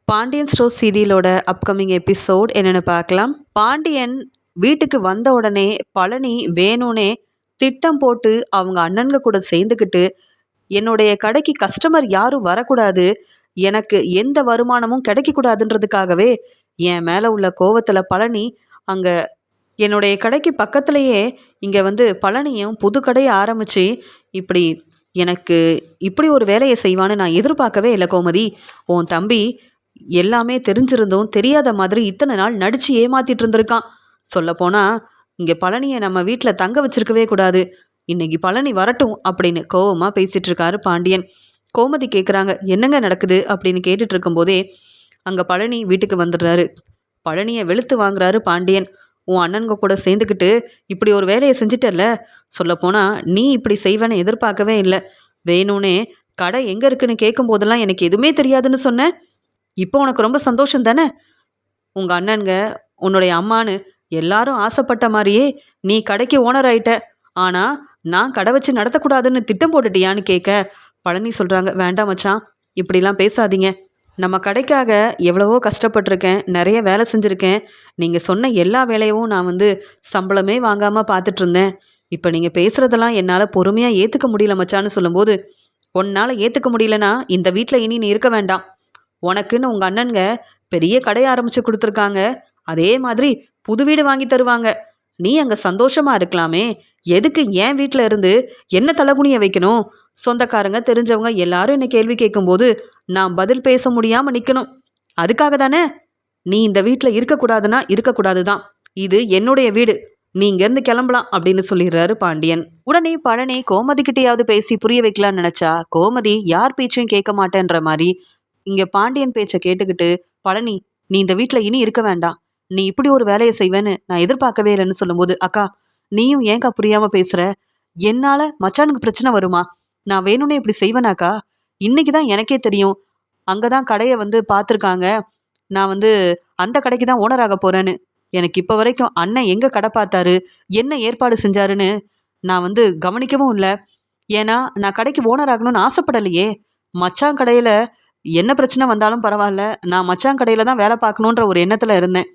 Pandian store சீரியலோட upcoming episode என்னென்னு பார்க்கலாம். பாண்டியன் வீட்டுக்கு வந்த உடனே பழனி வேணும்னே திட்டம் போட்டு அவங்க அண்ணன்க கூட சேர்ந்துக்கிட்டு என்னுடைய கடைக்கு கஸ்டமர் யாரும் வரக்கூடாது, எனக்கு எந்த வருமானமும் கிடைக்கக்கூடாதுன்றதுக்காகவே என் மேலே உள்ள கோவத்தில் பழனி அங்கே என்னுடைய கடைக்கு பக்கத்துலேயே இங்கே வந்து பழனியும் புது கடையை ஆரம்பித்து இப்படி எனக்கு இப்படி ஒரு வேலையை செய்வான்னு நான் எதிர்பார்க்கவே இல்லை கோமதி. உன் தம்பி எல்லாமே தெரிஞ்சிருந்தும் தெரியாத மாதிரி இத்தனை நாள் நடித்து ஏமாத்திட்டு இருந்திருக்கான். சொல்லப்போனால் இங்கே பழனியை நம்ம வீட்டில் தங்க வச்சிருக்கவே கூடாது, இன்னைக்கு பழனி வரட்டும் அப்படின்னு கோவமாக பேசிகிட்டு இருக்காரு பாண்டியன். கோமதி கேட்குறாங்க, என்னங்க நடக்குது அப்படின்னு கேட்டுட்டு இருக்கும்போதே அங்கே பழனி வீட்டுக்கு வந்துடுறாரு. பழனியை வெளுத்து வாங்குறாரு பாண்டியன். உன் அண்ணன்க கூட சேர்ந்துக்கிட்டு இப்படி ஒரு வேலையை செஞ்சிட்டல்ல, சொல்லப்போனால் நீ இப்படி செய்வேன்னு எதிர்பார்க்கவே இல்லை. வேணும்னே கடை எங்கே இருக்குன்னு கேட்கும் போதெல்லாம் எனக்கு எதுவுமே தெரியாதுன்னு சொன்னேன். இப்போ உனக்கு ரொம்ப சந்தோஷம் தானே? உங்கள் அண்ணன்க உன்னுடைய அம்மானு எல்லாரும் ஆசைப்பட்ட மாதிரியே நீ கடைக்கு ஓனர் ஆயிட்ட. ஆனால் நான் கடை வச்சு நடத்தக்கூடாதுன்னு திட்டம் போட்டுட்டியான்னு கேட்க பழனி சொல்கிறாங்க, வேண்டாம் மச்சான், இப்படிலாம் பேசாதீங்க. நம்ம கடைக்காக எவ்வளவோ கஷ்டப்பட்டிருக்கேன், நிறைய வேலை செஞ்சுருக்கேன். நீங்கள் சொன்ன எல்லா வேலையும் நான் வந்து சம்பளமே வாங்காமல் பார்த்துட்டு இருந்தேன். இப்போ நீங்கள் பேசுகிறதெல்லாம் என்னால் பொறுமையாக ஏற்றுக்க முடியல மச்சான்னு சொல்லும்போது, உன்னால் ஏற்றுக்க முடியலன்னா இந்த வீட்டில் இனி நீ இருக்க வேண்டாம். உனக்குன்னு உங்கள் அண்ணன்க பெரிய கடையை ஆரம்பித்து கொடுத்துருக்காங்க, அதே மாதிரி புது வீடு வாங்கி தருவாங்க. நீ அங்கே சந்தோஷமாக இருக்கலாமே, எதுக்கு என் வீட்டில் இருந்து என்ன தலகுனியை வைக்கணும்? சொந்தக்காரங்க தெரிஞ்சவங்க எல்லாரும் என்னை கேள்வி கேட்கும்போது நான் பதில் பேச முடியாமல் நிற்கணும். அதுக்காக தானே நீ இந்த வீட்டில் இருக்கக்கூடாதுன்னா இருக்கக்கூடாது தான். இது என்னுடைய வீடு, நீ இங்கேருந்து கிளம்பலாம் அப்படின்னு சொல்லிடுறாரு பாண்டியன். உடனே பழனி கோமதிக்கிட்டையாவது பேசி புரிய வைக்கலான்னு நினச்சா கோமதி யார் பேச்சையும் கேட்க மாட்டேன்ற மாதிரி இங்கே பாண்டியன் பேச்சை கேட்டுக்கிட்டு, பழனி நீ இந்த வீட்டில் இனி இருக்க வேண்டாம், நீ இப்படி ஒரு வேலையை செய்வேன்னு நான் எதிர்பார்க்கவே இல்லைன்னு சொல்லும்போது, அக்கா நீயும் ஏங்கா புரியாமல் பேசுகிற? என்னால் மச்சானுக்கு பிரச்சனை வருமா? நான் வேணும்னே இப்படி செய்வேனாக்கா? இன்னைக்கு தான் எனக்கே தெரியும், அங்கே தான் கடையை வந்து பார்த்துருக்காங்க, நான் வந்து அந்த கடைக்கு தான் ஓனராக போகிறேன்னு. எனக்கு இப்போ வரைக்கும் அண்ணன் எங்கே கடை பார்த்தாரு, என்ன ஏற்பாடு செஞ்சாருன்னு நான் வந்து கவனிக்கவும் இல்லை. ஏன்னா நான் கடைக்கு ஓனர் ஆகணும்னு ஆசைப்படலையே. மச்சான் கடையில் என்ன பிரச்சனை வந்தாலும் பரவாயில்ல, நான் மச்சான் கடையில் தான் வேலை பார்க்கணுன்ற ஒரு எண்ணத்தில் இருந்தேன்.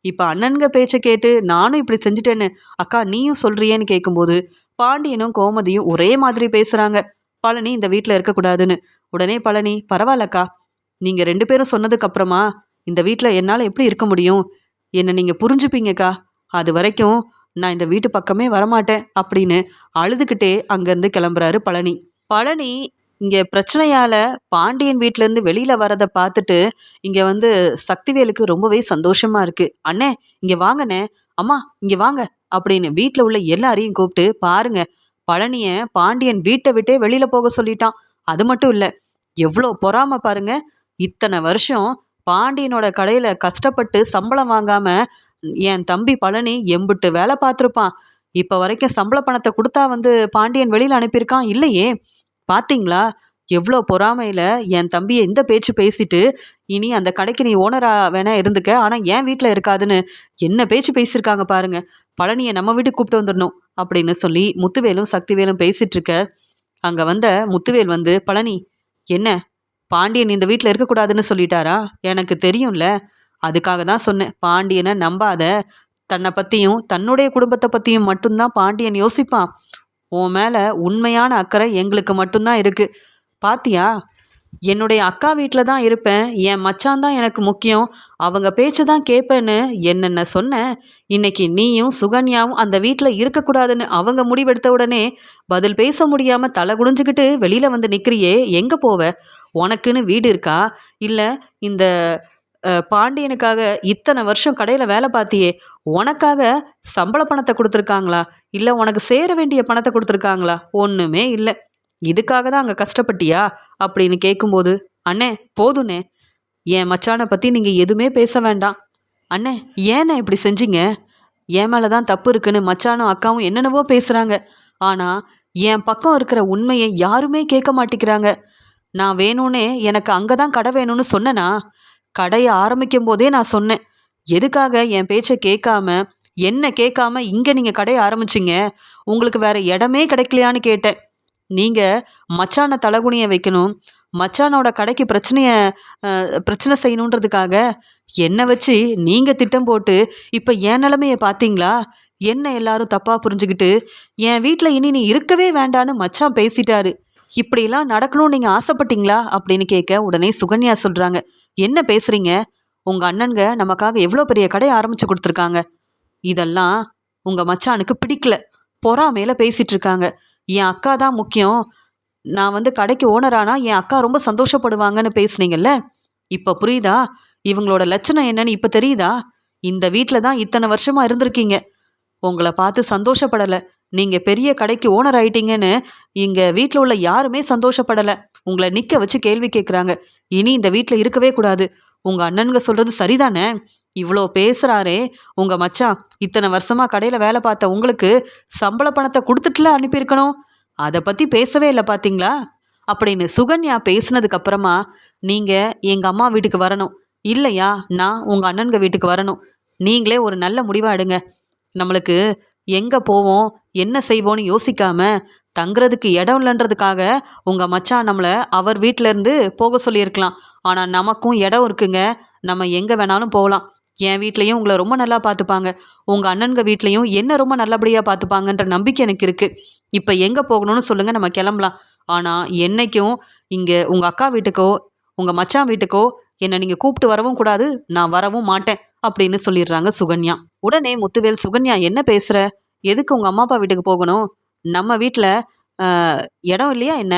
இப்போ அண்ணனுங்க பேச்சை கேட்டு நானும் இப்படி செஞ்சுட்டேன்னு அக்கா நீயும் சொல்கிறியேன்னு கேட்கும்போது பாண்டியனும் கோமதியும் ஒரே மாதிரி பேசுகிறாங்க, பழனி இந்த வீட்டில் இருக்கக்கூடாதுன்னு. உடனே பழனி, பரவாயில்லக்கா, நீங்கள் 2 பேரும் சொன்னதுக்கப்புறமா இந்த வீட்டில் என்னால் எப்படி இருக்க முடியும்? என்னை நீங்கள் புரிஞ்சுப்பீங்கக்கா, அது வரைக்கும் நான் இந்த வீட்டு பக்கமே வரமாட்டேன் அப்படின்னு அழுதுகிட்டே அங்கேருந்து கிளம்புறாரு பழனி. பழனி இங்கே பிரச்சனையால் பாண்டியன் வீட்டிலேருந்து வெளியில் வரதை பார்த்துட்டு இங்கே வந்து சக்திவேலுக்கு ரொம்பவே சந்தோஷமாக இருக்குது. அண்ணே இங்கே வாங்கண்ணே, அம்மா இங்கே வாங்க அப்படின்னு வீட்டில் உள்ள எல்லாரையும் கூப்பிட்டு, பாருங்க பழனியை பாண்டியன் வீட்டை விட்டே வெளியில் போக சொல்லிட்டான். அது மட்டும் இல்லை, எவ்வளோ பொறாம பாருங்க. இத்தனை வருஷம் பாண்டியனோட கடையில் கஷ்டப்பட்டு சம்பளம் வாங்காமல் என் தம்பி பழனி எம்பிட்டு வேலை பார்த்துருப்பான். இப்போ வரைக்கும் சம்பள பணத்தை கொடுத்தா வந்து பாண்டியன் வெளியில் அனுப்பியிருக்கான் இல்லையே. பார்த்தீங்களா எவ்வளோ பொறாமையில் என் தம்பியை இந்த பேச்சு பேசிட்டு, இனி அந்த கடைக்கு நீ ஓனராக வேணா இருந்துக்க, ஆனால் என் வீட்டில் இருக்காதுன்னு என்ன பேச்சு பேசியிருக்காங்க பாருங்க. பழனியை நம்ம வீட்டுக்கு கூப்பிட்டு வந்துடணும் அப்படின்னு சொல்லி முத்துவேலும் சக்திவேலும் பேசிகிட்டு இருக்க அங்கே வந்த முத்துவேல் வந்து, பழனி என்ன பாண்டியன் இந்த வீட்டில் இருக்கக்கூடாதுன்னு சொல்லிட்டாரா? எனக்கு தெரியும்ல, அதுக்காக தான் சொன்னேன். பாண்டியனை நம்பாத, தன்னை பற்றியும் தன்னுடைய குடும்பத்தை பற்றியும் மட்டும்தான் பாண்டியன் யோசிப்பான். உன் மேலே உண்மையான அக்கறை எங்களுக்கு மட்டும்தான் இருக்குது. பாத்தியா, என்னுடைய அக்கா வீட்டில் தான் இருப்பேன், என் மச்சான் தான் எனக்கு முக்கியம், அவங்க பேச்சு தான் கேட்பேன்னு என்னென்ன சொன்னேன். இன்னைக்கு நீயும் சுகன்யாவும் அந்த வீட்டில் இருக்கக்கூடாதுன்னு அவங்க முடிவெடுத்த உடனே பதில் பேச முடியாமல் தலை குடிஞ்சுக்கிட்டு வெளியில் வந்து நிற்கிறியே, எங்கே போவ? உனக்குன்னு வீடு இருக்கா? இல்லை இந்த பாண்டியனுக்காக இத்தனை வருஷம் கடையில் வேலை பார்த்தியே, உனக்காக சம்பள பணத்தை கொடுத்துருக்காங்களா? இல்லை உனக்கு சேர வேண்டிய பணத்தை கொடுத்துருக்காங்களா? ஒன்றுமே இல்லை. இதுக்காக தான் அங்கே கஷ்டப்பட்டியா அப்படின்னு கேட்கும்போது, அண்ணே போதுண்ணே, என் மச்சானை பற்றி நீங்கள் எதுவுமே பேச வேண்டாம். அண்ணே ஏண்ணே இப்படி செஞ்சீங்க? என் மேலே தான் தப்பு இருக்குன்னு மச்சானும் அக்காவும் என்னென்னவோ பேசுகிறாங்க. ஆனால் என் பக்கம் இருக்கிற உண்மையை யாருமே கேட்க மாட்டேங்கிறாங்க. நான் வேணும்னே எனக்கு அங்கே தான் கடை வேணும்னு சொன்னேனா? கடையை ஆரம்பிக்கும் போதே நான் சொன்னேன், எதுக்காக என் பேச்சை கேட்காம என்ன கேட்காம இங்கே நீங்கள் கடையை ஆரம்பிச்சிங்க? உங்களுக்கு வேற இடமே கிடைக்கலையான்னு கேட்டேன். நீங்கள் மச்சான தலகுனியை வைக்கணும், மச்சானோட கடைக்கு பிரச்சனை செய்யணுன்றதுக்காக என்னை வச்சு நீங்கள் திட்டம் போட்டு இப்போ என் நிலமையை பார்த்தீங்களா? என்ன எல்லாரும் தப்பாக புரிஞ்சுக்கிட்டு என் வீட்டில் இனி நீ இருக்கவே வேண்டான்னு மச்சான் பேசிட்டாரு. இப்படிலாம் நடக்கணும்னு நீங்கள் ஆசைப்பட்டீங்களா அப்படின்னு கேட்க உடனே சுகன்யா சொல்கிறாங்க, என்ன பேசுகிறீங்க? உங்கள் அண்ணனுங்க நமக்காக எவ்வளோ பெரிய கடையை ஆரம்பித்து கொடுத்துருக்காங்க. இதெல்லாம் உங்கள் மச்சானுக்கு பிடிக்கல, பொறாமையில பேசிகிட்டு இருக்காங்க. என் அக்கா தான் முக்கியம், நான் கடைக்கு ஓனரானா என் அக்கா ரொம்ப சந்தோஷப்படுவாங்கன்னு பேசுனீங்கல்ல, இப்போ புரியுதா? இவங்களோட லட்சணம் என்னன்னு இப்போ தெரியுதா? இந்த வீட்டில் தான் இத்தனை வருஷமாக இருந்திருக்கீங்க. உங்களை பார்த்து சந்தோஷப்படலை, நீங்கள் பெரிய கடைக்கு ஓனர் ஆயிட்டீங்கன்னு இங்கே வீட்டில் உள்ள யாருமே சந்தோஷப்படலை. உங்களை நிற்க வச்சு கேள்வி கேட்குறாங்க. இனி இந்த வீட்டில் இருக்கவே கூடாது. உங்கள் அண்ணனுங்க சொல்கிறது சரிதானே? இவ்வளோ பேசுகிறாரே உங்கள் மச்சான், இத்தனை வருஷமாக கடையில் வேலை பார்த்த உங்களுக்கு சம்பள பணத்தை கொடுத்துட்டுல அனுப்பியிருக்கணும். அதை பற்றி பேசவே இல்லை பார்த்தீங்களா அப்படின்னு சுகன்யா பேசுனதுக்கு அப்புறமா, நீங்கள் எங்கள் அம்மா வீட்டுக்கு வரணும், இல்லையா நான் உங்கள் அண்ணனுங்க வீட்டுக்கு வரணும். நீங்களே ஒரு நல்ல முடிவாக எடுங்க. நம்மளுக்கு எங்கே போவோம் என்ன செய்வோன்னு யோசிக்காம தங்குறதுக்கு இடம் இல்லைன்றதுக்காக உங்கள் மச்சான் நம்மளை அவர் வீட்டிலேருந்து போக சொல்லியிருக்கலாம். ஆனால் நமக்கும் இடம் இருக்குங்க, நம்ம எங்கே வேணாலும் போகலாம். என் வீட்லேயும் உங்களை ரொம்ப நல்லா பார்த்துப்பாங்க, உங்கள் அண்ணனுங்க வீட்லேயும் என்ன ரொம்ப நல்லபடியாக பார்த்துப்பாங்கன்ற நம்பிக்கை எனக்கு இருக்குது. இப்போ எங்கே போகணும்னு சொல்லுங்கள், நம்ம கிளம்பலாம். ஆனால் என்னைக்கும் இங்கே உங்கள் அக்கா வீட்டுக்கோ உங்கள் மச்சான் வீட்டுக்கோ என்னை நீங்கள் கூப்பிட்டு வரவும் கூடாது, நான் வரவும் மாட்டேன் அப்படின்னு சொல்லிடுறாங்க சுகன்யா. உடனே முத்துவேல், சுகன்யா என்ன பேசுகிற? எதுக்கு உங்கள் அம்மா அப்பா வீட்டுக்கு போகணும்? நம்ம வீட்டில் இடம் இல்லையா என்ன?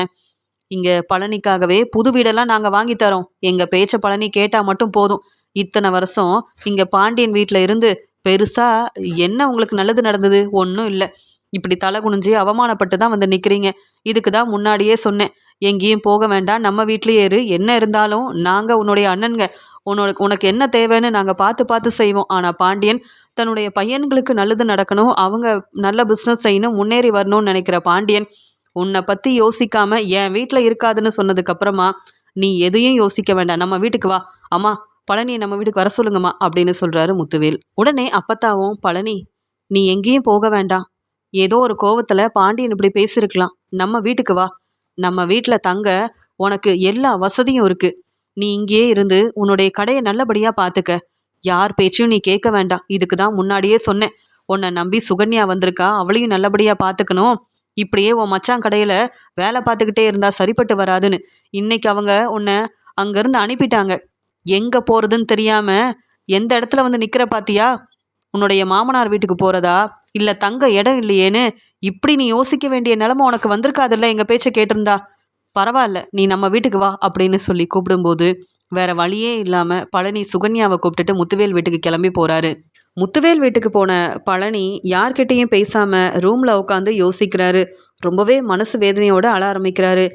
இங்கே பழனிக்காகவே புது வீடெல்லாம் நாங்கள் வாங்கி தரோம். எங்கள் பேச்சை பழனி கேட்டால் மட்டும் போதும். இத்தனை வருஷம் இங்கே பாண்டியன் வீட்டில் இருந்து பெருசாக என்ன உங்களுக்கு நல்லது நடந்தது? ஒன்றும் இல்லை. இப்படி தலை குனிஞ்சு அவமானப்பட்டு தான் நிற்கிறீங்க. இதுக்கு தான் முன்னாடியே சொன்னேன், எங்கேயும் போக வேண்டாம், நம்ம வீட்லேயே இரு. என்ன இருந்தாலும் நாங்கள் உன்னுடைய அண்ணனுங்க, உனக்கு என்ன தேவைன்னு நாங்கள் பார்த்து பார்த்து செய்வோம். ஆனால் பாண்டியன் தன்னுடைய பையன்களுக்கு நல்லது நடக்கணும், அவங்க நல்ல பிஸ்னஸ் செய்யணும், முன்னேறி வரணும்னு நினைக்கிற பாண்டியன் உன்னை பற்றி யோசிக்காம என் வீட்டில் இருக்காதுன்னு சொன்னதுக்கப்புறமா நீ எதையும் யோசிக்க வேண்டாம், நம்ம வீட்டுக்கு வா. அம்மா, பழனியை நம்ம வீட்டுக்கு வர சொல்லுங்கம்மா அப்படின்னு சொல்கிறாரு முத்துவேல். உடனே அப்பத்தாவும், பழனி நீ எங்கேயும் போக வேண்டாம், ஏதோ ஒரு கோவத்தில் பாண்டியன் இப்படி பேசியிருக்கலாம், நம்ம வீட்டுக்கு வா. நம்ம வீட்டில் தங்க உனக்கு எல்லா வசதியும் இருக்குது. நீ இங்கேயே இருந்து உன்னுடைய கடையை நல்லபடியாக பார்த்துக்க. யார் பேச்சையும் நீ கேட்க வேண்டாம். இதுக்கு தான் முன்னாடியே சொன்னேன், உன்னை நம்பி சுகன்யா வந்திருக்கா, அவளையும் நல்லபடியாக பார்த்துக்கணும். இப்படியே உன் மச்சான் கடையில் வேலை பார்த்துக்கிட்டே இருந்தா சரிப்பட்டு வராதுன்னு இன்னைக்கு அவங்க உன்னை அங்கேருந்து அனுப்பிட்டாங்க. எங்கே போகிறதுன்னு தெரியாமல் எந்த இடத்துல நிற்கிற பாத்தியா? உன்னுடைய மாமனார் வீட்டுக்கு போகிறதா, இல்லை தங்க இடம் இல்லையேன்னு இப்படி நீ யோசிக்க வேண்டிய நிலமை உனக்கு வந்திருக்காதுல்ல எங்கள் பேச்சை கேட்டிருந்தா. பரவாயில்ல, நீ நம்ம வீட்டுக்கு வா அப்படின்னு சொல்லி கூப்பிடும்போது வேற வழியே இல்லாமல் பழனி சுகன்யாவை கூப்பிட்டுட்டு முத்துவேல் வீட்டுக்கு கிளம்பி போகிறாரு. முத்துவேல் வீட்டுக்கு போன பழனி யார்கிட்டையும் பேசாமல் ரூமில் உட்காந்து யோசிக்கிறாரு. ரொம்பவே மனசு வேதனையோடு அழ ஆரம்பிக்கிறாரு.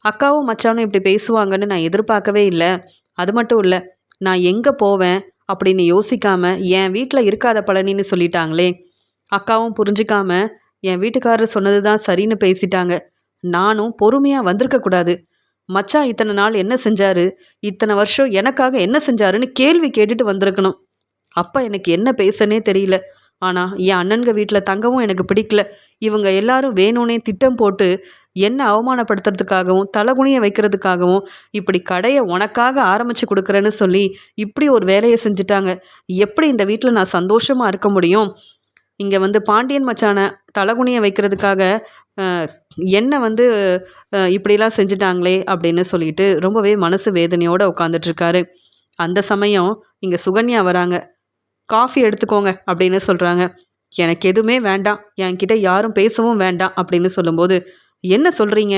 அக்காவும் மச்சானும் இப்படி பேசுவாங்கன்னு நான் எதிர்பார்க்கவே இல்லை. அது மட்டும் இல்லை, நான் எங்கே போவேன் அப்படின்னு யோசிக்காம என் வீட்டில் இருக்காத பழனின்னு சொல்லிட்டாங்களே. அக்காவும் புரிஞ்சிக்காம என் வீட்டுக்காரர் சொன்னது தான் சரின்னு பேசிட்டாங்க. நானும் பொறுமையாக வந்திருக்கக்கூடாது. மச்சான் இத்தனை நாள் என்ன செஞ்சாரு, இத்தனை வருஷம் எனக்காக என்ன செஞ்சாருன்னு கேள்வி கேட்டுட்டு வந்திருக்கணும். அப்போ எனக்கு என்ன பேசனே தெரியல. ஆனால் என் அண்ணன்க வீட்டில் தங்கவும் எனக்கு பிடிக்கல. இவங்க எல்லாரும் வேணும்னே திட்டம் போட்டு என்ன அவமானப்படுத்துறதுக்காகவும் தலகுனியை வைக்கிறதுக்காகவும் இப்படி கடையை உனக்காக ஆரம்பித்து கொடுக்குறேன்னு சொல்லி இப்படி ஒரு வேலையை செஞ்சுட்டாங்க. எப்படி இந்த வீட்டில் நான் சந்தோஷமாக இருக்க முடியும்? இங்கே பாண்டியன் மச்சானை தலகுனியை வைக்கிறதுக்காக என்ன இப்படிலாம் செஞ்சுட்டாங்களே அப்படின்னு சொல்லிட்டு ரொம்பவே மனசு வேதனையோடு உட்காந்துட்ருக்காரு. அந்த சமயம் இங்கே சுகன்யா வராங்க. காஃபி எடுத்துக்கோங்க அப்படின்னு சொல்கிறாங்க. எனக்கு எதுவுமே வேண்டாம், என்கிட்ட யாரும் பேசவும் வேண்டாம் அப்படின்னு சொல்லும்போது, என்ன சொல்கிறீங்க?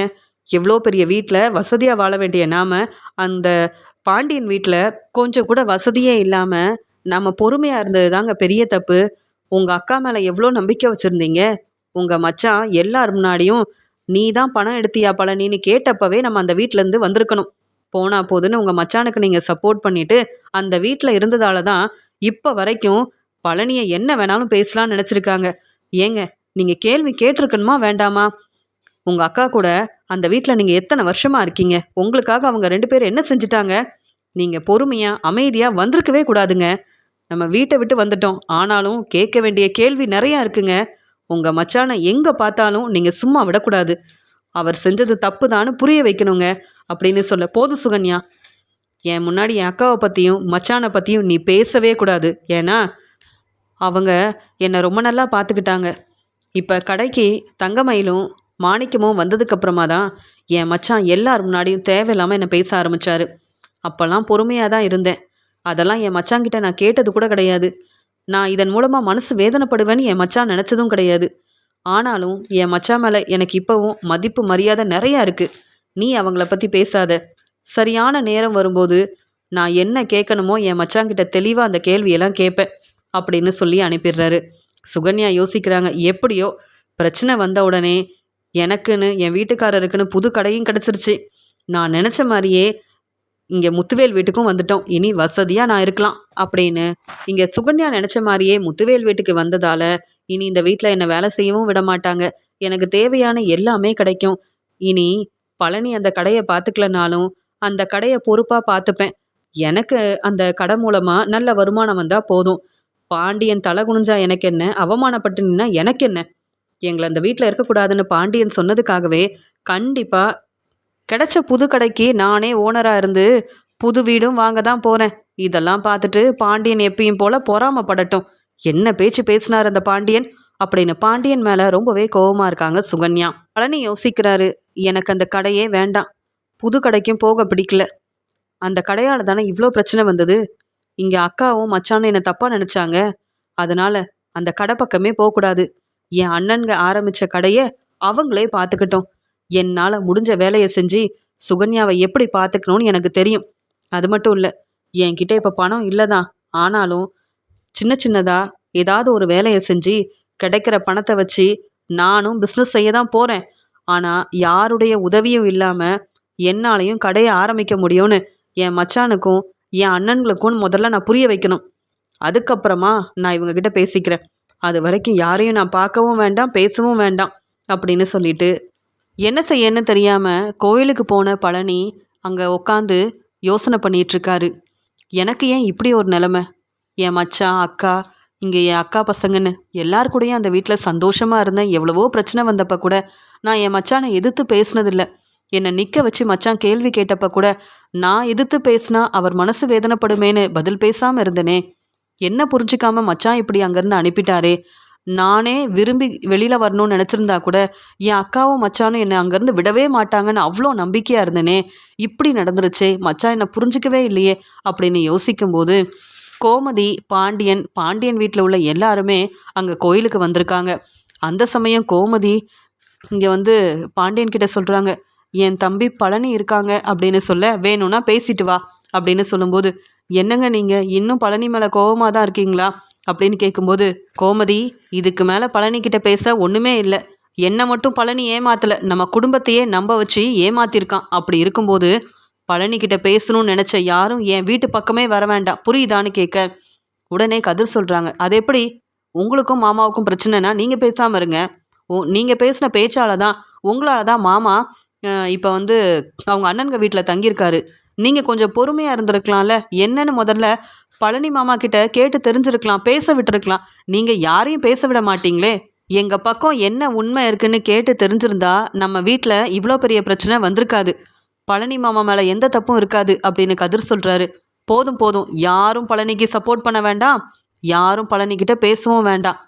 எவ்வளோ பெரிய வீட்டில் வசதியாக வாழ வேண்டிய நாம் அந்த பாண்டியன் வீட்டில் கொஞ்சம் கூட வசதியே இல்லாமல் நம்ம பொறுமையாக இருந்தது தாங்க பெரிய தப்பு. உங்கள் அக்கா மேலே எவ்வளோ நம்பிக்கை வச்சுருந்தீங்க. உங்கள் மச்சான் எல்லார் முன்னாடியும் நீ தான் பணம் எடுத்தியா பழனின்னு கேட்டப்பவே நம்ம அந்த வீட்டிலேருந்து வந்திருக்கணும். போனா போதுன்னு உங்கள் மச்சானுக்கு நீங்கள் சப்போர்ட் பண்ணிவிட்டு அந்த வீட்டில் இருந்ததால தான் இப்போ வரைக்கும் பழனியை என்ன வேணாலும் பேசலான்னு நினச்சிருக்காங்க. ஏங்க, நீங்கள் கேள்வி கேட்டிருக்கணுமா வேண்டாமா? உங்கள் அக்கா கூட அந்த வீட்டில் நீங்கள் எத்தனை வருஷமாக இருக்கீங்க? உங்களுக்காக அவங்க 2 பேரும் என்ன செஞ்சுட்டாங்க? நீங்கள் பொறுமையாக அமைதியாக வந்திருக்கவே கூடாதுங்க. நம்ம வீட்டை விட்டு வந்துட்டோம், ஆனாலும் கேட்க வேண்டிய கேள்வி நிறையா இருக்குங்க. உங்கள் மச்சானை எங்கே பார்த்தாலும் நீங்கள் சும்மா விடக்கூடாது. அவர் செஞ்சது தப்பு தான்னு புரிய வைக்கணுங்க அப்படின்னு சொல்ல, போதும் சுகன்யா, என் முன்னாடி என் அக்காவை பற்றியும் மச்சானை பற்றியும் நீ பேசவே கூடாது. ஏன்னா அவங்க என்னை ரொம்ப நல்லா பார்த்துக்கிட்டாங்க. இப்போ கடைக்கு தங்கமயிலும் மாணிக்கமும் வந்ததுக்கப்புறமா தான் என் மச்சான் எல்லார் முன்னாடியும் தேவையில்லாமல் என்னை பேச ஆரம்பித்தார். அப்போல்லாம் பொறுமையாக தான் இருந்தேன். அதெல்லாம் என் மச்சாங்கிட்ட நான் கேட்டது கூட கிடையாது. நான் இதன் மூலமாக மனசு வேதனைப்படுவேன்னு என் மச்சான் நினச்சதும் கிடையாது. ஆனாலும் என் மச்சான் மேலே எனக்கு இப்போவும் மதிப்பு மரியாதை நிறையா இருக்குது. நீ அவங்கள பற்றி பேசாத. சரியான நேரம் வரும்போது நான் என்ன கேட்கணுமோ என் மச்சாங்கிட்ட தெளிவாக அந்த கேள்வியெல்லாம் கேட்பேன் அப்படின்னு சொல்லி அனுப்பிடுறாரு. சுகன்யா யோசிக்கிறாங்க, எப்படியோ பிரச்சனை வந்த உடனே எனக்குன்னு என் வீட்டுக்காரருக்குன்னு புது கடையும் கிடச்சிருச்சு. நான் நினச்ச மாதிரியே இங்கே முத்துவேல் வீட்டுக்கும் வந்துட்டோம். இனி வசதியாக நான் இருக்கலாம் அப்படின்னு இங்கே சுகன்யா நினச்ச மாதிரியே முத்துவேல் வீட்டுக்கு வந்ததால் இனி இந்த வீட்டில் என்னை வேலை செய்யவும் விட மாட்டாங்க. எனக்கு தேவையான எல்லாமே கிடைக்கும். இனி பழனி அந்த கடையை பார்த்துக்கலனாலும் அந்த கடையை பொறுப்பாக பார்த்துப்பேன். எனக்கு அந்த கடை மூலமாக நல்ல வருமானம் வந்தால் போதும். பாண்டியன் தலை குனிஞ்சா எனக்கு என்ன, அவமானப்பட்டு நின்னா எனக்கு என்ன? எங்களை அந்த வீட்டில் இருக்கக்கூடாதுன்னு பாண்டியன் சொன்னதுக்காகவே கண்டிப்பாக கிடைச்ச புது கடைக்கு நானே ஓனராக இருந்து புது வீடும் வாங்க தான் போகிறேன். இதெல்லாம் பார்த்துட்டு பாண்டியன் எப்பயும் போல் பொறாமப்படட்டும். என்ன பேச்சு பேசினார் அந்த பாண்டியன் அப்படின்னு பாண்டியன் மேலே ரொம்பவே கோபமாக இருக்காங்க சுகன்யா. பழனி யோசிக்கிறாரு, எனக்கு அந்த கடையே வேண்டாம். புது கடைக்கும் போக பிடிக்கல. அந்த கடையால் தானே இவ்வளோ பிரச்சனை வந்தது. இங்கே அக்காவும் மச்சானும் என்னை தப்பாக நினச்சாங்க. அதனால் அந்த கடை பக்கமே போகக்கூடாது. என் அண்ணன்க ஆரம்பித்த கடையை அவங்களே பார்த்துக்கிட்டோம். என்னால் முடிஞ்ச வேலையை செஞ்சு சுகன்யாவை எப்படி பார்த்துக்கணும்னு எனக்கு தெரியும். அது மட்டும் இல்லை, என்கிட்ட இப்போ பணம் இல்லை தான். ஆனாலும் சின்ன சின்னதாக ஏதாவது ஒரு வேலையை செஞ்சு கிடைக்கிற பணத்தை வச்சு நானும் பிஸ்னஸ் செய்ய தான் போகிறேன். ஆனால் யாருடைய உதவியும் இல்லாமல் என்னாலையும் கடையை ஆரம்பிக்க முடியும்னு என் மச்சானுக்கும் என் அண்ணன்களுக்கும் முதல்ல நான் புரிய வைக்கணும். அதுக்கப்புறமா நான் இவங்ககிட்ட பேசிக்கிறேன். அது வரைக்கும் யாரையும் நான் பார்க்கவும் வேண்டாம், பேசவும் வேண்டாம் அப்படின்னு சொல்லிட்டு என்ன செய்யன்னு தெரியாமல் கோயிலுக்கு போன பழனி அங்கே உட்காந்து யோசனை பண்ணிகிட்ருக்காரு. எனக்கு ஏன் இப்படி ஒரு நிலமை? என் மச்சான், அக்கா, இங்கே என் அக்கா பசங்கன்னு எல்லார் கூடயும் அந்த வீட்டில் சந்தோஷமாக இருந்தேன். எவ்வளவோ பிரச்சனை வந்தப்போ கூட நான் என் மச்சானை எதிர்த்து பேசினதில்லை. என்னை நிற்க வச்சு மச்சான் கேள்வி கேட்டப்போ கூட நான் எதிர்த்து பேசினா அவர் மனசு வேதனைப்படுமேன்னு பதில் பேசாமல் இருந்தேனே. என்ன புரிஞ்சிக்காம மச்சான் இப்படி அங்கேருந்து அனுப்பிட்டாரே. நானே விரும்பி வெளியில் வரணும்னு நினச்சிருந்தா கூட என் அக்காவும் மச்சானும் என்னை அங்கேருந்து விடவே மாட்டாங்கன்னு அவ்வளோ நம்பிக்கையாக இருந்தேனே. இப்படி நடந்துருச்சே, மச்சான் என்னை புரிஞ்சிக்கவே இல்லையே அப்படின்னு யோசிக்கும்போது கோமதி, பாண்டியன் வீட்டில் உள்ள எல்லாருமே அங்கே கோயிலுக்கு வந்திருக்காங்க. அந்த சமயம் கோமதி இங்கே பாண்டியன் கிட்ட சொல்கிறாங்க, என் தம்பி பழனி இருக்காங்க அப்படின்னு சொல்ல, வேணும்னா பேசிட்டு வா அப்படின்னு சொல்லும்போது, என்னங்க நீங்கள் இன்னும் பழனி மேலே கோவமாக தான் இருக்கீங்களா அப்படின்னு கேட்கும்போது, கோமதி, இதுக்கு மேலே பழனிக்கிட்ட பேச ஒன்றுமே இல்லை. என்னை மட்டும் பழனி ஏமாத்தலை, நம்ம குடும்பத்தையே நம்ப வச்சு ஏமாத்திருக்கான். அப்படி இருக்கும்போது பழனிக்கிட்ட பேசணும்னு நினச்ச யாரும் என் வீட்டு பக்கமே வர வேண்டாம், புரியுதான்னு கேட்க உடனே கதிர் சொல்கிறாங்க, அது எப்படி? உங்களுக்கும் மாமாவுக்கும் பிரச்சனைனா நீங்கள் பேசாமல் இருங்க. நீங்கள் பேசின பேச்சால தான், உங்களால் தான் மாமா இப்போ அவங்க அண்ணனுங்க வீட்டில் தங்கியிருக்காரு. நீங்கள் கொஞ்சம் பொறுமையாக இருந்திருக்கலாம்ல. என்னன்னு முதல்ல பழனி மாமா கிட்ட கேட்டு தெரிஞ்சிருக்கலாம், பேச விட்டுருக்கலாம். நீங்கள் யாரையும் பேச விட மாட்டீங்களே. எங்கள் பக்கம் என்ன உண்மை இருக்குன்னு கேட்டு தெரிஞ்சிருந்தா நம்ம வீட்டில் இவ்வளோ பெரிய பிரச்சனை வந்திருக்காது. பழனி மாமா மேலே எந்த தப்பும் இருக்காது அப்படின்னு கதிர் சொல்கிறாரு. போதும் போதும், யாரும் பழனிக்கு சப்போர்ட் பண்ண வேண்டாம், யாரும் பழனிக்கிட்ட பேசவும் வேண்டாம்.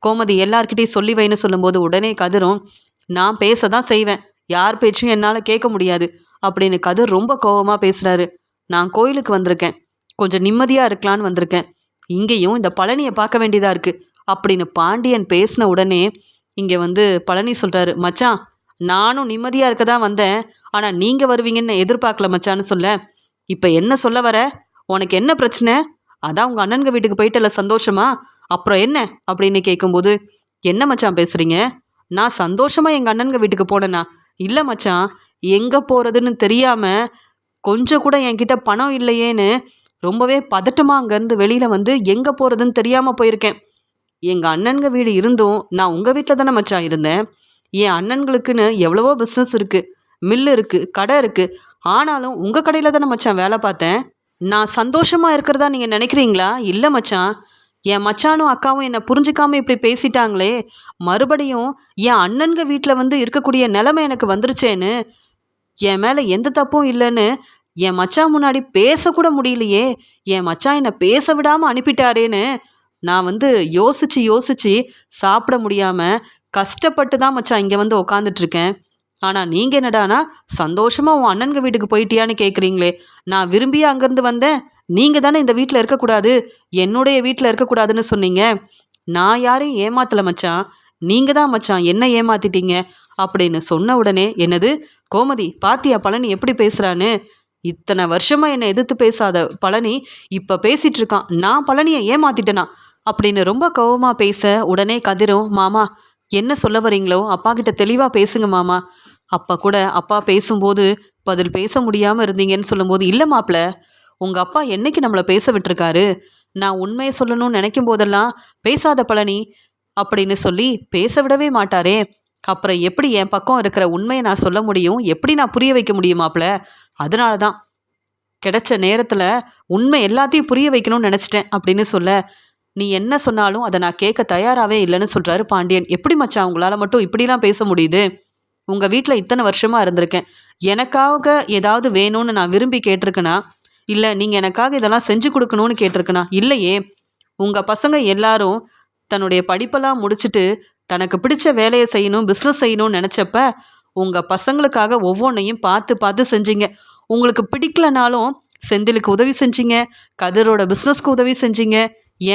கோமதி எல்லார்கிட்டையும் சொல்லி வைன்னு சொல்லும்போது உடனே கதிரும், நான் பேச தான் செய்வேன், யார் பேச்சும் என்னால் கேட்க முடியாது அப்படின்னு கதிர் ரொம்ப கோபமாக பேசுகிறாரு. நான் கோயிலுக்கு வந்திருக்கேன், கொஞ்சம் நிம்மதியாக இருக்கலான்னு வந்திருக்கேன். இங்கேயும் இந்த பழனியை பார்க்க வேண்டியதாக இருக்குது அப்படின்னு பாண்டியன் பேசின உடனே இங்கே பழனி சொல்கிறாரு, மச்சான், நானும் நிம்மதியாக இருக்க தான் வந்தேன், ஆனால் நீங்கள் வருவீங்கன்னு எதிர்பார்க்கல மச்சான்னு சொல்ல, இப்போ என்ன சொல்ல வர? உனக்கு என்ன பிரச்சனை? அதான் உங்கள் அண்ணனுங்க வீட்டுக்கு போயிட்டல சந்தோஷமா, அப்புறம் என்ன அப்படின்னு கேட்கும்போது, என்ன மச்சான் பேசுகிறீங்க? நான் சந்தோஷமாக எங்கள் அண்ணனுங்க வீட்டுக்கு போனேனா? இல்லை மச்சான், எங்கே போகிறதுன்னு தெரியாமல் கொஞ்சம் கூட என்கிட்ட பணம் இல்லையேன்னு ரொம்பவே பதட்டமாக அங்கேருந்து வெளியில் எங்கே போகிறதுன்னு தெரியாமல் போயிருக்கேன். எங்கள் அண்ணனுங்க வீடு இருந்தும் நான் உங்கள் வீட்டில் தானே மச்சான் இருந்தேன். என் அண்ணன்களுக்குன்னு எவ்வளவோ பிஸ்னஸ் இருக்குது, மில்லு இருக்குது, கடை இருக்குது. ஆனாலும் உங்கள் கடையில் தானே மச்சான் வேலை பார்த்தேன். நான் சந்தோஷமாக இருக்கிறதா நீங்கள் நினைக்கிறீங்களா? இல்லை மச்சான், என் மச்சானும் அக்காவும் என்னை புரிஞ்சுக்காம இப்படி பேசிட்டாங்களே, மறுபடியும் என் அண்ணன்க வீட்டில் வந்து இருக்கக்கூடிய நிலைமை எனக்கு வந்துருச்சேன்னு, என் மேலே எந்த தப்பும் இல்லைன்னு என் மச்சான் முன்னாடி பேசக்கூட முடியலையே, என் மச்சான் என்னை பேச விடாமல் அனுப்பிட்டாரேன்னு நான் வந்து யோசிச்சு யோசிச்சு சாப்பிட முடியாமல் கஷ்டப்பட்டு தான் மச்சான் இங்கே வந்து உக்காந்துட்ருக்கேன். ஆனால் நீங்கள் என்னடானா சந்தோஷமாக உன் அண்ணன்க வீட்டுக்கு போயிட்டியான்னு கேட்குறீங்களே. நான் விரும்பியே அங்கேருந்து வந்தேன். நீங்கள் தானே இந்த வீட்டில் இருக்கக்கூடாது, என்னுடைய வீட்டில் இருக்கக்கூடாதுன்னு சொன்னீங்க. நான் யாரையும் ஏமாத்தலை மச்சான், நீங்கள் தான் மச்சான் என்ன ஏமாத்திட்டீங்க அப்படின்னு சொன்ன உடனே, என்னது கோமதி பாத்தியா பழனி எப்படி பேசுகிறான்னு, இத்தனை வருஷமாக என்னை எதிர்த்து பேசாத பழனி இப்போ பேசிகிட்டு இருக்கான், நான் பழனியை ஏமாத்திட்டேனா அப்படின்னு ரொம்ப கோவமாக பேச, உடனே கதிரும், மாமா என்ன சொல்ல வரீங்களோ அப்பா கிட்ட தெளிவாக பேசுங்க மாமா. அப்பா கூட அப்பா பேசும்போது பதில் பேச முடியாமல் இருந்தீங்கன்னு சொல்லும்போது, இல்லை மாப்பிள்ள, உங்கள் அப்பா என்னைக்கு நம்மளை பேச விட்டுருக்காரு, நான் உண்மையை சொல்லணும்னு நினைக்கும் போதெல்லாம் பேசாத பழனி அப்படின்னு சொல்லி பேச விடவே மாட்டாரே. அப்புறம் எப்படி என் பக்கம் இருக்கிற உண்மையை நான் சொல்ல முடியும், எப்படி நான் புரிய வைக்க முடியும் மாப்பிள்ள. அதனால தான் கிடைச்ச நேரத்தில் உண்மை எல்லாத்தையும் புரிய வைக்கணும்னு நினச்சிட்டேன் அப்படின்னு சொல்ல, நீ என்ன சொன்னாலும் அதை நான் கேட்க தயாராகவே இல்லைன்னு சொல்கிறாரு பாண்டியன். எப்படி மச்சான் உங்களால் மட்டும் இப்படிலாம் பேச முடியுது, உங்கள் வீட்டில் இத்தனை வருஷமாக இருந்திருக்கேன், எனக்காக ஏதாவது வேணும்னு நான் விரும்பி கேட்டிருக்கேனா, இல்லை நீங்கள் எனக்காக இதெல்லாம் செஞ்சு கொடுக்கணும்னு கேட்டிருக்கேனா, இல்லையே. உங்கள் பசங்க எல்லாரும் தன்னுடைய படிப்பெல்லாம் முடிச்சுட்டு தனக்கு பிடிச்ச வேலையை செய்யணும், பிஸ்னஸ் செய்யணும்னு நினச்சப்ப உங்கள் பசங்களுக்காக ஒவ்வொன்றையும் பார்த்து பார்த்து செஞ்சீங்க. உங்களுக்கு பிடிக்கலனாலும் செந்திலுக்கு உதவி செஞ்சீங்க, கதிரோட பிஸ்னஸ்க்கு உதவி செஞ்சீங்க.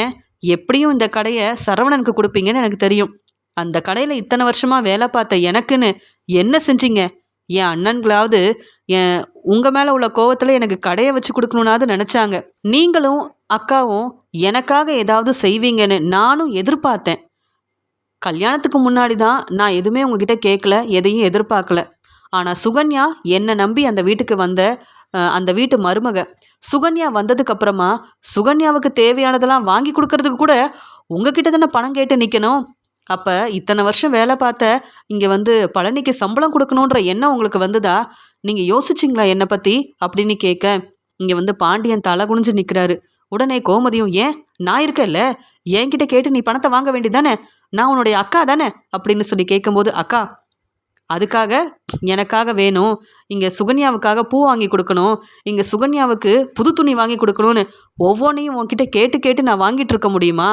ஏன் எப்படியும் இந்த கடையை சரவணனுக்கு கொடுப்பீங்கன்னு எனக்கு தெரியும். அந்த கடையில் இத்தனை வருஷமாக வேலை பார்த்த எனக்குன்னு என்ன செஞ்சீங்க? என் அண்ணன்களாவது என் உங்கள் மேலே உள்ள கோவத்தில் எனக்கு கடையை வச்சு கொடுக்கணுன்னாவது நினச்சாங்க. நீங்களும் அக்காவும் எனக்காக ஏதாவது செய்வீங்கன்னு நானும் எதிர்பார்த்தேன். கல்யாணத்துக்கு முன்னாடி தான் நான் எதுவுமே உங்ககிட்ட கேட்கல, எதையும் எதிர்பார்க்கல. ஆனால் சுகன்யா என்னை நம்பி அந்த வீட்டுக்கு வந்த அந்த வீட்டு மருமக சுகன்யா வந்ததுக்கு அப்புறமா சுகன்யாவுக்கு தேவையானதெல்லாம் வாங்கி கொடுக்கறதுக்கு கூட உங்ககிட்ட தானே பணம் கேட்டு நிற்கணும். அப்போ இத்தனை வருஷம் வேலை பார்த்த இங்கே வந்து பழனிக்கு சம்பளம் கொடுக்கணுன்ற எண்ணம் உங்களுக்கு வந்ததா? நீங்கள் யோசிச்சிங்களா என்னை பற்றி அப்படின்னு கேட்க, இங்கே வந்து பாண்டியன் தலை குனிஞ்சு நிற்கிறாரு. உடனே கோமதியும், ஏன் நான் இருக்கேன்ல, என்கிட்ட கேட்டு நீ பணத்தை வாங்க வேண்டியதானே, நான் உன்னுடைய அக்கா தானே அப்படின்னு சொல்லி கேட்கும்போது, அக்கா அதுக்காக எனக்காக வேணும், இங்கே சுகன்யாவுக்காக பூ வாங்கி கொடுக்கணும், இங்கே சுகன்யாவுக்கு புது துணி வாங்கி கொடுக்கணும்னு ஒவ்வொன்றையும் உன்கிட்ட கேட்டு கேட்டு நான் வாங்கிட்டு இருக்க முடியுமா?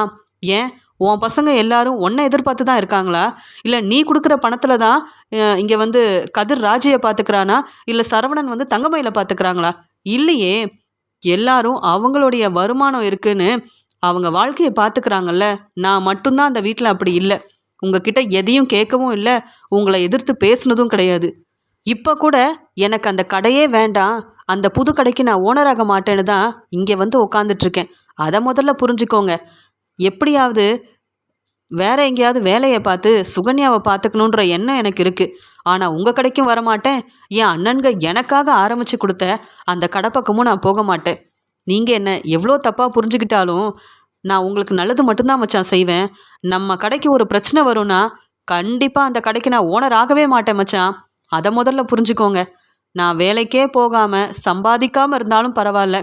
ஏன் உன் பசங்க எல்லாரும் உன்னை எதிர்பார்த்து தான் இருக்காங்களா, இல்லை நீ கொடுக்குற பணத்தில் தான் இங்கே வந்து கதிர் ராஜையை பார்த்துக்கிறானா, இல்லை சரவணன் வந்து தங்கமயில பார்த்துக்கிறாங்களா? இல்லையே, எல்லாரும் அவங்களுடைய வருமானம் இருக்குன்னு அவங்க வாழ்க்கையை பார்த்துக்கிறாங்கல்ல. நான் மட்டும்தான் அந்த வீட்டில் அப்படி இல்லை, உங்ககிட்ட எதையும் கேட்கவும் இல்லை, உங்களை எதிர்த்து பேசுனதும் கிடையாது. இப்போ கூட எனக்கு அந்த கடையே வேண்டாம், அந்த புது கடைக்கு நான் ஓனராக மாட்டேன்னு தான் இங்கே வந்து உட்காந்துட்ருக்கேன். அதை முதல்ல புரிஞ்சுக்கோங்க. எப்படியாவது வேற எங்கேயாவது வேலையை பார்த்து சுகன்யாவை பார்த்துக்கணுன்ற எண்ணம் எனக்கு இருக்குது. ஆனால் உங்கள் கடைக்கும் வரமாட்டேன், என் அண்ணன்க எனக்காக ஆரம்பித்து கொடுத்த அந்த கடை பக்கமும் நான் போக மாட்டேன். நீங்கள் என்ன எவ்வளோ தப்பாக புரிஞ்சுக்கிட்டாலும் நான் உங்களுக்கு நல்லது மட்டும்தான் மச்சான் செய்வேன். நம்ம கடைக்கு ஒரு பிரச்சனை வரும்னா கண்டிப்பாக அந்த கடைக்கு நான் ஓனர் ஆகவே மாட்டேன் மச்சான். அதை முதல்ல புரிஞ்சுக்கோங்க. நான் வேலைக்கே போகாமல் சம்பாதிக்காமல் இருந்தாலும் பரவாயில்ல,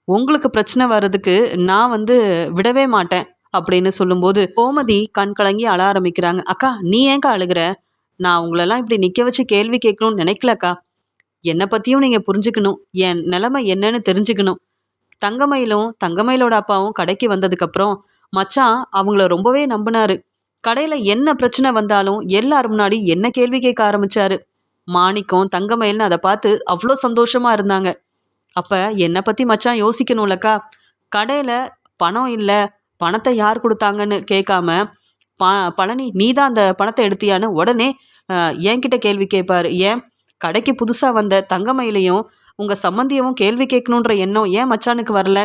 உங்களுக்கு பிரச்சனை வர்றதுக்கு நான் வந்து விடவே மாட்டேன் அப்படின்னு சொல்லும்போது கோமதி கண் கலங்கி அழ ஆரம்பிக்கிறாங்க. அக்கா நீ ஏங்கா அழுகிற? நான் உங்களெல்லாம் இப்படி நிற்க வச்சு கேள்வி கேட்கணும்னு நினைக்கலக்கா. என்னை பற்றியும் நீங்கள் புரிஞ்சுக்கணும், என் நிலைமை என்னன்னு தெரிஞ்சுக்கணும். தங்கமயிலோட அப்பாவும் கடைக்கு வந்ததுக்கப்புறம் மச்சான் அவங்கள ரொம்பவே நம்பினாரு. கடையில் என்ன பிரச்சனை வந்தாலும் எல்லாரும் முன்னாடி என்ன கேள்வி கேட்க ஆரம்பிச்சாரு. மாணிக்கம் தங்கமயில்னு அதை பார்த்து அவ்வளோ சந்தோஷமாக இருந்தாங்க. அப்போ என்னை பற்றி மச்சான் யோசிக்கணும்லக்கா. கடையில் பணம் இல்லை, பணத்தை யார் கொடுத்தாங்கன்னு கேட்காம பழனி நீ தான் அந்த பணத்தை எடுத்தியான்னு உடனே என்கிட்ட கேள்வி கேட்பாரு. ஏன் கடைக்கு புதுசாக வந்த தங்கமயிலையும் உங்கள் சம்மந்தியவும் கேள்வி கேட்கணுன்ற எண்ணம் ஏன் மச்சானுக்கு வரல?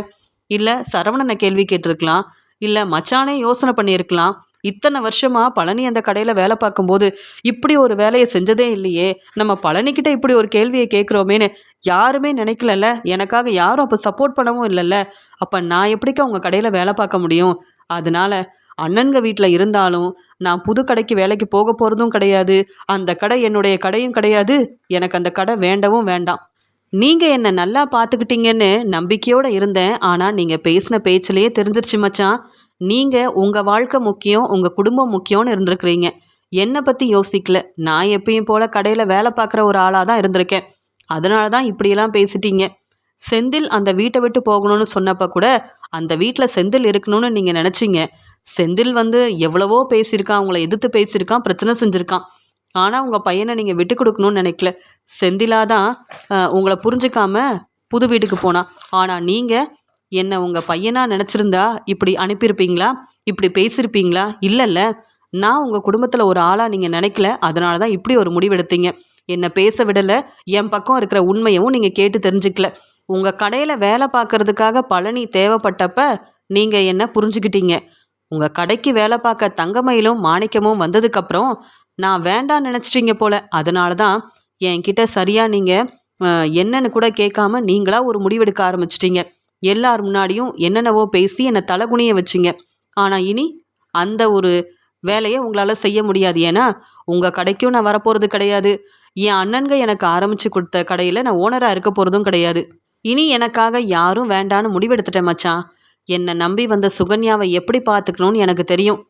இல்லை சரவணனை கேள்வி கேட்டிருக்கலாம், இல்லை மச்சானே யோசனை பண்ணியிருக்கலாம். இத்தனை வருஷமாக பழனி அந்த கடையில் வேலை பார்க்கும்போது இப்படி ஒரு வேலையை செஞ்சதே இல்லையே, நம்ம பழனிக்கிட்ட இப்படி ஒரு கேள்வியை கேட்குறோமேன்னு யாருமே நினைக்கலல்ல. எனக்காக யாரும் அப்போ சப்போர்ட் பண்ணவும் இல்லைல்ல. அப்போ நான் எப்படிக்கா உங்கள் கடையில் வேலை பார்க்க முடியும்? அதனால் அண்ணன்க வீட்டில் இருந்தாலும் நான் புது கடைக்கு வேலைக்கு போக போகிறதும் கிடையாது, அந்த கடை என்னுடைய கடையும் கிடையாது, எனக்கு அந்த கடை வேண்டவும் வேண்டாம். நீங்கள் என்னை நல்லா பார்த்துக்கிட்டீங்கன்னு நம்பிக்கையோடு இருந்தேன். ஆனால் நீங்கள் பேசின பேச்சிலேயே தெரிஞ்சிருச்சு மச்சான், நீங்கள் உங்கள் வாழ்க்கை முக்கியம், உங்கள் குடும்பம் முக்கியம்னு இருந்திருக்கிறீங்க. என்னை பற்றி யோசிக்கல. நான் எப்பயும் போல் கடையில் வேலை பார்க்குற ஒரு ஆளாக தான் இருந்திருக்கேன். அதனால தான் இப்படியெல்லாம் பேசிட்டீங்க. செந்தில் அந்த வீட்டை விட்டு போகணும்னு சொன்னப்போ கூட அந்த வீட்டில் செந்தில் இருக்கணும்னு நீங்கள் நினச்சிங்க. செந்தில் எவ்வளவோ பேசியிருக்கான், உங்களை எதிர்த்து பேசியிருக்கான், பிரச்சனை செஞ்சுருக்கான். ஆனால் உங்கள் பையனை நீங்கள் விட்டு கொடுக்கணும்னு நினைக்கல. செந்திலாக தான் உங்களை புரிஞ்சுக்காம புது வீட்டுக்கு போனான். ஆனால் நீங்கள் என்னை உங்கள் பையனாக நினச்சிருந்தா இப்படி அனுப்பியிருப்பீங்களா? இப்படி பேசியிருப்பீங்களா? இல்லைல்ல. நான் உங்கள் குடும்பத்தில் ஒரு ஆளாக நீங்கள் நினைக்கல. அதனால தான் இப்படி ஒரு முடிவெடுத்தீங்க. என்னை பேச விடலை. என் பக்கம் இருக்கிற உண்மையவும் நீங்கள் கேட்டு தெரிஞ்சுக்கல. உங்கள் கடையில் வேலை பார்க்கறதுக்காக பழனி தேவைப்பட்டப்ப நீங்கள் என்ன புரிஞ்சுக்கிட்டீங்க. உங்கள் கடைக்கு வேலை பார்க்க தங்கமயிலும் மாணிக்கமும் வந்ததுக்கப்புறம் நான் வேண்டான்னு நினச்சிட்டீங்க போல. அதனால தான் என்கிட்ட சரியாக நீங்கள் என்னன்னு கூட கேட்காம நீங்களா ஒரு முடிவெடுக்க ஆரம்பிச்சிட்டிங்க. எல்லார் முன்னாடியும் என்னென்னவோ பேசி என்னை தலைகுனிய வச்சிங்க. ஆனால் இனி அந்த ஒரு வேலையை உங்களால் செய்ய முடியாது. ஏன்னா உங்கள் கடைக்கும் நான் வரப்போகிறது கிடையாது. என் அண்ணன்க எனக்கு ஆரம்பித்து கொடுத்த கடையில் நான் ஓனராக இருக்க போகிறதும் கிடையாது. இனி எனக்காக யாரும் வேண்டான்னு முடிவெடுத்துட்டேன் மச்சான். என்னை நம்பி வந்த சுகன்யாவை எப்படி பார்த்துக்கணும்னு எனக்கு தெரியும்.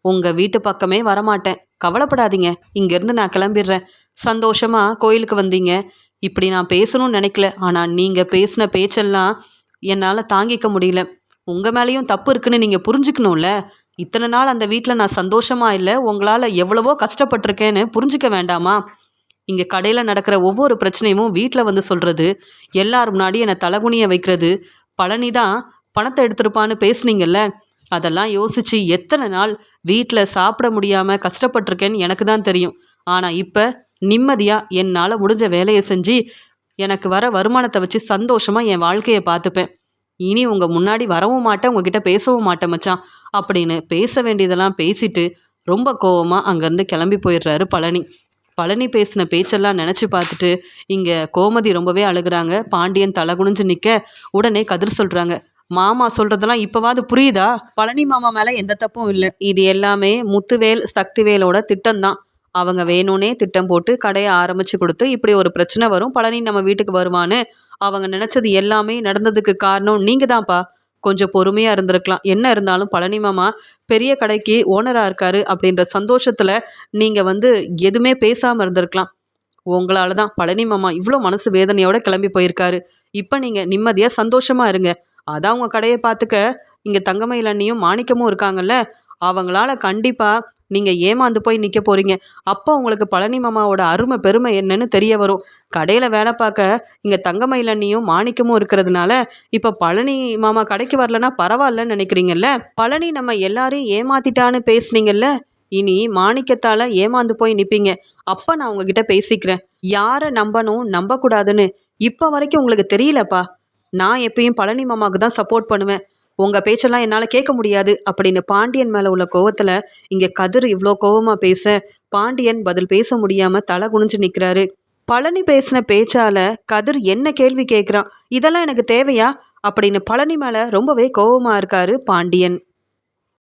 உங்கள் வீட்டு பக்கமே வரமாட்டேன். கவலைப்படாதீங்க. இங்கேருந்து நான் கிளம்பிடுறேன். சந்தோஷமாக கோயிலுக்கு வந்தீங்க. இப்படி நான் பேசணும்னு நினைக்கல. ஆனால் நீங்கள் பேசின பேச்செல்லாம் என்னால் தாங்கிக்க முடியல. உங்கள் மேலேயும் தப்பு இருக்குன்னு நீங்கள் புரிஞ்சுக்கணும்ல. இத்தனை நாள் அந்த வீட்டில் நான் சந்தோஷமாக இல்லை, உங்களால் எவ்வளவோ கஷ்டப்பட்டிருக்கேன்னு புரிஞ்சிக்க வேண்டாமா? இங்கே கடையில் நடக்கிற ஒவ்வொரு பிரச்சனையும் வீட்டில் சொல்கிறது, எல்லார் முன்னாடி என்னை தலைகுனிய வைக்கிறது, பழனி தான் பணத்தை எடுத்திருப்பான்னு பேசுனீங்கல்ல, அதெல்லாம் யோசித்து எத்தனை நாள் வீட்டில் சாப்பிட முடியாமல் கஷ்டப்பட்டிருக்கேன்னு எனக்கு தான் தெரியும். ஆனால் இப்போ நிம்மதியாக என்னால் முடிஞ்ச வேலையை செஞ்சு எனக்கு வர வருமானத்தை வச்சு சந்தோஷமாக என் வாழ்க்கையை பார்த்துப்பேன். இனி உங்கள் முன்னாடி வரவும் மாட்டேன், உங்ககிட்ட பேசவும் மாட்டேன் மச்சான் அப்படின்னு பேச வேண்டியதெல்லாம் பேசிட்டு ரொம்ப கோவமாக அங்கேருந்து கிளம்பி போயிடுறாரு பழனி. பழனி பேசின பேச்செல்லாம் நினச்சி பார்த்துட்டு இங்கே கோமதி ரொம்பவே அழுகுறாங்க. பாண்டியன் தலை குனிஞ்சு நிற்க உடனே கதிர் சொல்கிறாங்க, மாமா சொல்கிறதெல்லாம் இப்போவாது புரியுதா? பழனி மாமா மேலே எந்த தப்பும் இல்லை. இது எல்லாமே முத்துவேல் சக்திவேலோட திட்டம்தான். அவங்க வேணும்னே திட்டம் போட்டு கடையை ஆரம்பித்து கொடுத்து இப்படி ஒரு பிரச்சனை வரும், பழனி நம்ம வீட்டுக்கு வருவான்னு அவங்க நினச்சது எல்லாமே நடந்ததுக்கு காரணம் நீங்கள் தான்ப்பா. கொஞ்சம் பொறுமையாக இருந்திருக்கலாம். என்ன இருந்தாலும் பழனி மாமா பெரிய கடைக்கு ஓனராக இருக்காரு அப்படின்ற சந்தோஷத்தில் நீங்கள் எதுவுமே பேசாமல் இருந்திருக்கலாம். உங்களால் தான் பழனி மாமா இவ்வளோ மனசு வேதனையோடு கிளம்பி போயிருக்காரு. இப்போ நீங்கள் நிம்மதியாக சந்தோஷமாக இருங்க. அதான் உங்கள் கடையை பார்த்துக்க இங்கே தங்கமயில் அண்ணியும் மாணிக்கமும் இருக்காங்கல்ல, அவங்களால கண்டிப்பாக நீங்கள் ஏமாந்து போய் நிற்க போகிறீங்க. அப்போ உங்களுக்கு பழனி மாமாவோட அருமை பெருமை என்னன்னு தெரிய வரும். கடையில் வேலை பார்க்க இங்கே தங்கமயில் அண்ணியும் மாணிக்கமும் இருக்கிறதுனால இப்போ பழனி மாமா கடைக்கு வரலன்னா பரவாயில்லன்னு நினைக்கிறீங்கல்ல. பழனி நம்ம எல்லாரையும் ஏமாத்திட்டான்னு பேசுனீங்கல்ல, இனி மாணிக்கத்தால் ஏமாந்து போய் நிற்பீங்க. அப்போ நான் உங்ககிட்ட பேசிக்கிறேன். யாரை நம்பணும் நம்பக்கூடாதுன்னு இப்போ வரைக்கும் உங்களுக்கு தெரியலப்பா. நான் எப்பயும் பழனி மாமாவுக்கு தான் சப்போர்ட் பண்ணுவேன். உங்கள் பேச்செல்லாம் என்னால் கேட்க முடியாது அப்படின்னு பாண்டியன் மேலே உள்ள கோவத்தில் இங்கே கதிர் இவ்வளோ கோவமாக பேச பாண்டியன் பதில் பேச முடியாமல் தலை குனிஞ்சு நிற்கிறாரு. பழனி பேசின பேச்சால் கதிர் என்ன கேள்வி கேட்குறான், இதெல்லாம் எனக்கு தேவையா அப்படின்னு பழனி மேலே ரொம்பவே கோவமாக இருக்காரு பாண்டியன்.